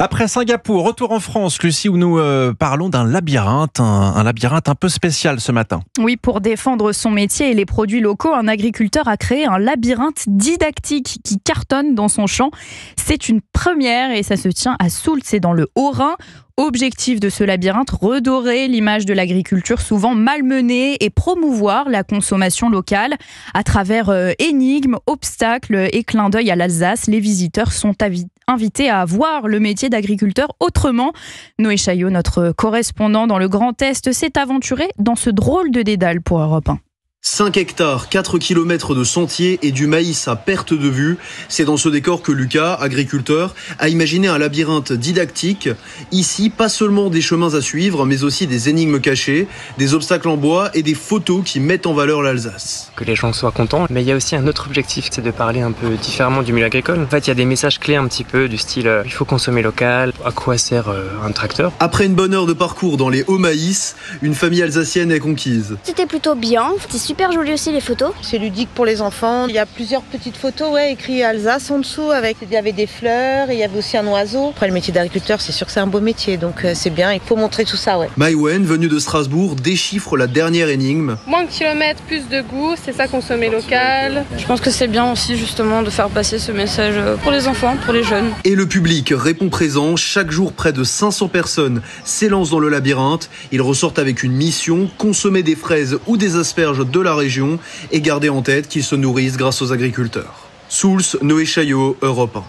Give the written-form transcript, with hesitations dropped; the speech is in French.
Après Singapour, retour en France, Lucie, où nous parlons d'un labyrinthe, un labyrinthe un peu spécial ce matin. Oui, pour défendre son métier et les produits locaux, un agriculteur a créé un labyrinthe didactique qui cartonne dans son champ. C'est une première et ça se tient à Soultz, c'est dans le Haut-Rhin. Objectif de ce labyrinthe, redorer l'image de l'agriculture souvent malmenée et promouvoir la consommation locale. À travers énigmes, obstacles et clins d'œil à l'Alsace, les visiteurs sont invités à voir le métier d'agriculteur autrement. Noé Chaillot, notre correspondant dans le Grand Est, s'est aventuré dans ce drôle de dédale pour Europe 1. 5 hectares, 4 km de sentiers et du maïs à perte de vue. C'est dans ce décor que Lucas, agriculteur, a imaginé un labyrinthe didactique. Ici, pas seulement des chemins à suivre, mais aussi des énigmes cachées, des obstacles en bois et des photos qui mettent en valeur l'Alsace. Que les gens soient contents, mais il y a aussi un autre objectif, c'est de parler un peu différemment du milieu agricole. En fait, il y a des messages clés un petit peu du style il faut consommer local, à quoi sert un tracteur. Après une bonne heure de parcours dans les hauts maïs, une famille alsacienne est conquise. C'était plutôt bien, c'était super joli aussi les photos. C'est ludique pour les enfants. Il y a plusieurs petites photos, écrit Alsace en dessous. Il y avait des fleurs, et il y avait aussi un oiseau. Après le métier d'agriculteur, c'est sûr que c'est un beau métier, donc c'est bien. Il faut montrer tout ça, Maïwen, venue de Strasbourg, déchiffre la dernière énigme. Moins de kilomètres, plus de goût, c'est ça consommer local. Je pense que c'est bien aussi justement de faire passer ce message pour les enfants, pour les jeunes. Et le public répond présent. Chaque jour, près de 500 personnes s'élancent dans le labyrinthe. Ils ressortent avec une mission, consommer des fraises ou des asperges de la région et garder en tête qu'ils se nourrissent grâce aux agriculteurs. Soultz, Noé Chaillot, Europe 1.